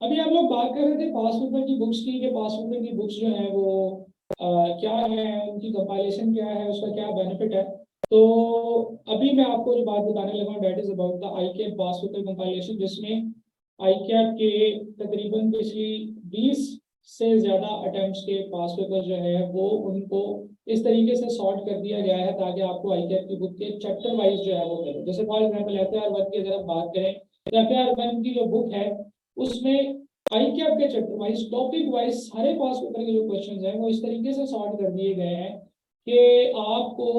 अभी आप लोग बात कर रहे थे पास पेपर की बुक्स की, कि पास पेपर की बुक्स जो है वो क्या है, उनकी कंपाइलेशन क्या है, उसका क्या बेनिफिट है। तो अभी मैं आपको जो बात बताने लगा हूँ, that is about the ICAP pass paper compilation, जिसमें आई कैप के तकरीबन पिछली 20 से ज्यादा अटेम्प्ट्स के पास पेपर जो है वो उनको इस तरीके से सॉर्ट कर दिया गया है ताकि आपको आई कैप की बुक के चैप्टर वाइज जो है वो मिले। जैसे for example F R one की अगर हम बात करें, तो एफ आर वन की जो बुक है उसमें आई कैप के चैप्टर वाइज, टॉपिक वाइज सारे पास पेपर के जो क्वेश्चंस हैं वो इस तरीके से सॉर्ट कर दिए गए हैं कि आपको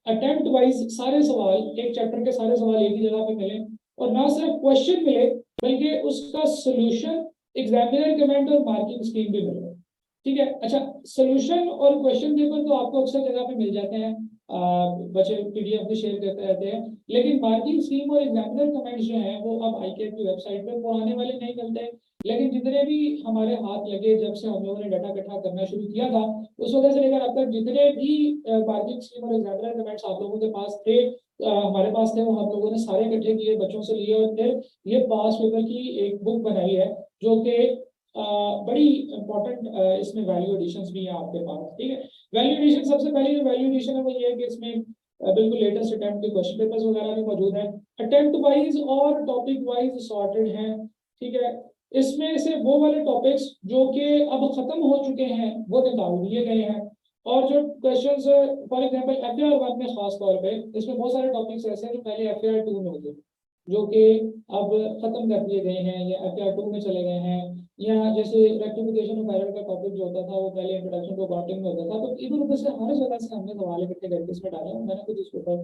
अटेम्प्ट वाइज सारे सवाल, एक चैप्टर के सारे सवाल एक ही जगह पे मिले, और ना सिर्फ क्वेश्चन मिले बल्कि उसका सोल्यूशन, एग्जामिनर कमेंट और मार्किंग स्कीम भी मिले। ठीक है, अच्छा, सोल्यूशन और क्वेश्चन पेपर तो आपको अक्सर जगह पे मिल जाते हैं, बच्चे पीडीएफ भी शेयर करते रहते हैं, लेकिन मार्किंग स्कीम और एग्जामिनर कमेंट्स जो हैं वो अब आईकेएफ की वेबसाइट पे पुराने वाले नहीं मिलते। लेकिन जितने भी हमारे हाथ लगे जब से हम लोगों ने डाटा इकट्ठा करना शुरू किया था, उस वजह से लेकर अब तक जितने भी मार्किंग स्कीम और एग्जामिनर कमेंट्स आप लोगों के पास थे, हमारे पास थे, वो हम लोगों ने सारे इकट्ठे किए, बच्चों से लिए, और फिर ये पास पेपर की एक बुक बनाई है जो कि बड़ी इंपॉर्टेंट, इसमें वैल्यू एडिशंस भी हैं आपके पास। ठीक है, वैल्यू एडिशन, सबसे पहले जो वैल्यू एडिशन है वो ये है कि इसमें बिल्कुल लेटेस्ट अटेम्प्ट के क्वेश्चन पेपर्स वगैरह भी मौजूद हैं, अटेम्प्ट वाइज और टॉपिक वाइज सॉर्टेड हैं। ठीक है, इसमें से वो वाले टॉपिक्स जो कि अब खत्म हो चुके हैं वो निकाल दिए गए हैं, और जो questions for example F R one में खास तौर पे इसमें बहुत सारे टॉपिक्स ऐसे हैं जो पहले एफ आर टू में होते थे, जो कि अब खत्म कर दिए गए हैं या एफ आर टू में चले गए हैं। या जैसे रेक्टिफिकेशन ऑफ एरर का टॉपिक जो होता था वो पहले इंट्रोडक्शन टू अकाउंटिंग में होता था, तो इधर उधर से हर जगह से हमने सवाल इकट्ठे करके इसमें डाले हैं। मैंने खुद इसके ऊपर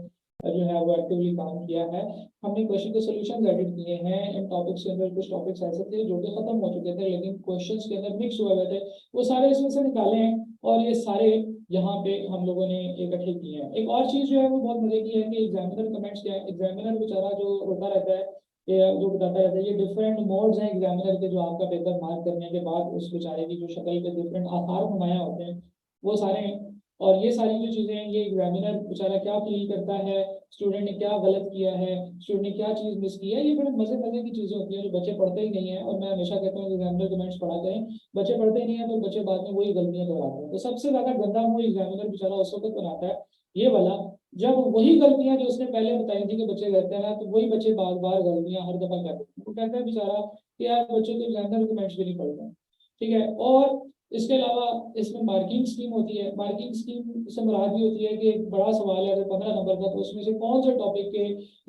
जो है वो एक्टिवली काम किया है। हमने क्वेश्चन के सोल्यूशन एडिट किए हैं इन टॉपिक्स के अंदर। कुछ टॉपिक्स ऐसे थे जो कि खत्म हो चुके थे लेकिन क्वेश्चंस के अंदर मिक्स हुए हुए थे, वो सारे इसमें से निकाले हैं और ये सारे यहाँ पे हम लोगों ने इकट्ठे किए हैं। एक और चीज जो है वो बहुत मजे की है कि एग्जामिनर कमेंट्स क्या है। एग्जामिनर बेचारा जो रोता रहता है, ये जो बताता रहता है, ये डिफरेंट मोड्स हैं एग्जामिनर के, जो आपका पेपर मार्क करने के बाद उस बेचारे की जो शक्ल पे डिफरेंट आसार नुमाया होते हैं वो सारे हैं। और ये सारी जो चीजें हैं, ये एग्जामिनर बेचारा क्या फील करता है, स्टूडेंट ने क्या गलत किया है, स्टूडेंट ने क्या चीज मिस की है, ये बड़े मजे मजे की चीजें होती हैं जो बच्चे पढ़ते ही नहीं है। और मैं हमेशा कहता हूँ एग्जामिनर कमेंट्स पढ़ा करें, बच्चे पढ़ते ही नहीं है तो बच्चे बाद में वही गलतियां दोहराते हैं। तो सबसे ज्यादा गंदा मुंह एग्जामिनर बेचारा उस वक्त बनाता है, ये वाला, जब वही गलतियां जो उसने पहले बताई थी कि बच्चे करते हैं ना, तो वही बच्चे बार बार गलतियां हर दफा करते हैं। वो कहता है बेचारा कि यार बच्चों के एग्जामिनर कमेंट्स भी नहीं पढ़ते हैं। ठीक है, और इसके अलावा इसमें मार्किंग स्कीम होती है। मार्किंग स्कीम से मुराद ये होती है कि एक बड़ा सवाल है अगर 15 नंबर का, तो उसमें से कौन से टॉपिक के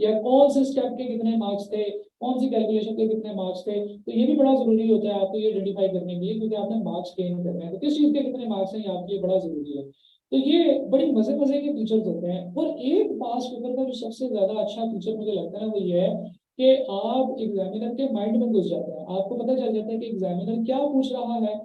या कौन से स्टेप के कितने मार्क्स थे, कौन सी कैलकुलेशन के कितने मार्क्स थे। तो ये भी बड़ा जरूरी होता है आपको ये आइडेंटिफाई करने के लिए, क्योंकि आपने मार्क्स गेन करने हैं, तो किस चीज के कितने मार्क्स हैं ये आपके लिए बड़ा जरूरी है। तो ये बड़ी मजे मजे के फीचर्स होते हैं। और एक पास पेपर का जो सबसे ज्यादा अच्छा फीचर मुझे लगता है ना वो ये है कि आप एग्जामिनर के माइंड में घुस जाते हैं। आपको पता चल जाता है कि एग्जामिनर क्या पूछ रहा है,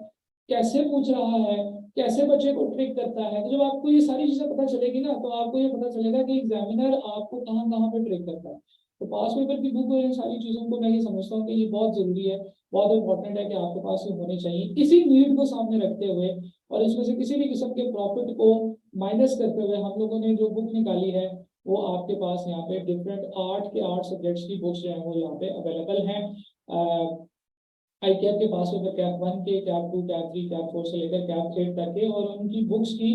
कैसे पूछ रहा है, कैसे बच्चे को ट्रिक करता है। तो जब आपको ये सारी चीजें पता चलेगी ना, तो आपको ये पता चलेगा कि एग्जामिनर आपको कहाँ कहाँ पे ट्रिक करता है। तो पास पेपर की बुक और इन सारी चीजों को मैं ये समझता हूँ कि ये बहुत जरूरी है, बहुत इंपॉर्टेंट है कि आपके पास ये होने चाहिए। इसी नीड को सामने रखते हुए और इसमें से किसी भी किस्म के प्रॉफिट को माइनस करते हुए हम लोगों ने जो बुक निकाली है वो आपके पास यहाँ पे डिफरेंट आठ सब्जेक्ट्स की बुक्स जो है वो यहाँ पे अवेलेबल हैं। आई कैप के पास में कैप वन के, CAP two, CAP three, CAP four से लेकर कैप एट तक के, और उनकी बुक्स की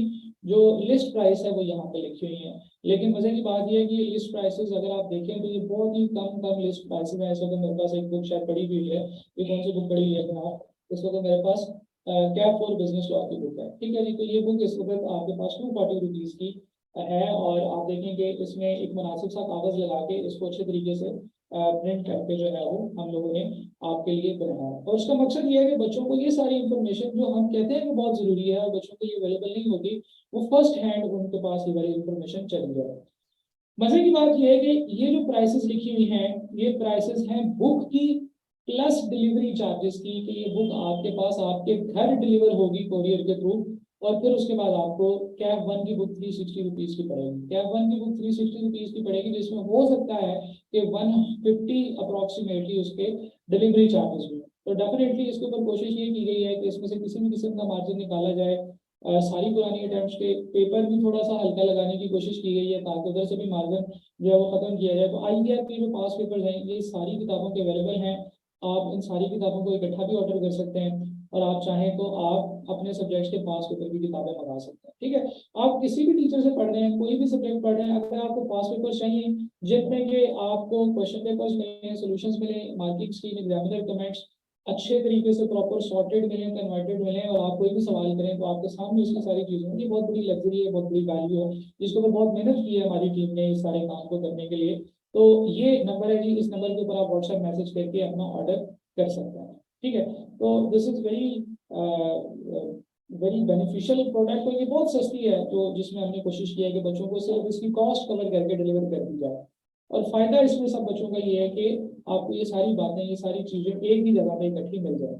जो लिस्ट प्राइस है वो यहाँ पे लिखी हुई है। लेकिन मजे की बात यह है कि ये लिस्ट प्राइसेस अगर आप देखें तो ये बहुत ही कम कम लिस्ट प्राइसेस है। ऐसे तो मेरे पास एक बुक शायद पड़ी हुई है, ये कौन सी बुक पड़ी हुई है जनाब, इस वक्त मेरे पास कैप फोर बिजनेस लॉ की बुक है। ठीक है जी, तो ये बुक इस वक्त आपके पास 240 रुपीज की है, और आप देखेंगे इसमें एक मुनासिब सा कागज लगा के इसको अच्छे तरीके से प्रिंट करके जो है वो हम लोगों ने आपके लिए बनाया है। और उसका मकसद ये है कि बच्चों को ये सारी इंफॉर्मेशन जो हम कहते हैं कि बहुत जरूरी है और बच्चों के लिए अवेलेबल नहीं होती, वो फर्स्ट हैंड उनके पास ये वाली इंफॉर्मेशन चली जाए। मजे की बात यह है कि ये जो प्राइसेस लिखी हुई हैं, ये प्राइसेस हैं बुक की प्लस डिलीवरी चार्जेस की, कि ये बुक आपके पास आपके घर डिलीवर होगी कोरियर के थ्रू। और फिर उसके बाद आपको कैप वन की बुक 360 रुपीज की पड़ेगी। कैप वन की बुक 360 रुपीज की पड़ेगी, जिसमें हो सकता है कि 150 अप्रोक्सीमेटली उसके डिलीवरी चार्जेस भी। तो डेफिनेटली इसके ऊपर कोशिश ये की गई है कि इसमें से किसी भी किस्म का मार्जिन निकाला जाए। सारी पुरानी अटेम्प्ट्स के पेपर भी थोड़ा सा हल्का लगाने की कोशिश की गई है ताकि उधर से भी मार्जिन जो है वो खत्म किया जाए। तो आई के जो पास पेपर्स हैं ये सारी किताबों के अवेलेबल हैं। आप इन सारी किताबों को इकट्ठा भी ऑर्डर कर सकते हैं, और आप चाहें तो आप अपने सब्जेक्ट के पास पेपर की किताबें मंगा सकते हैं। ठीक है, आप किसी भी टीचर से पढ़ रहे हैं, कोई भी सब्जेक्ट पढ़ रहे हैं, अगर आपको पास पेपर चाहिए जिनमें कि आपको क्वेश्चन पेपर्स मिले, सॉल्यूशंस मिले, मार्किंग स्कीम, एग्जामिनर कमेंट्स अच्छे तरीके से प्रॉपर सॉर्टेड मिले, कन्वर्टेड मिले, और आप कोई भी सवाल करें तो आपके सामने उसकी सारी चीजें होंगी, बहुत बड़ी लग्जरी है, बहुत बड़ी वैल्यू है, जिसके ऊपर बहुत मेहनत की है हमारी टीम ने इस सारे काम को करने के लिए। तो ये नंबर है जी, इस नंबर के ऊपर आप व्हाट्सएप मैसेज करके अपना ऑर्डर कर सकते हैं। ठीक है, तो this is very very beneficial product, और ये बहुत सस्ती है, जो जिसमें हमने कोशिश की है कि बच्चों को सिर्फ इसकी कॉस्ट कवर करके डिलीवर कर दी जाए। और फायदा इसमें सब बच्चों का ये है कि आपको ये सारी बातें, ये सारी चीजें एक ही जगह पे इकट्ठी मिल जाए।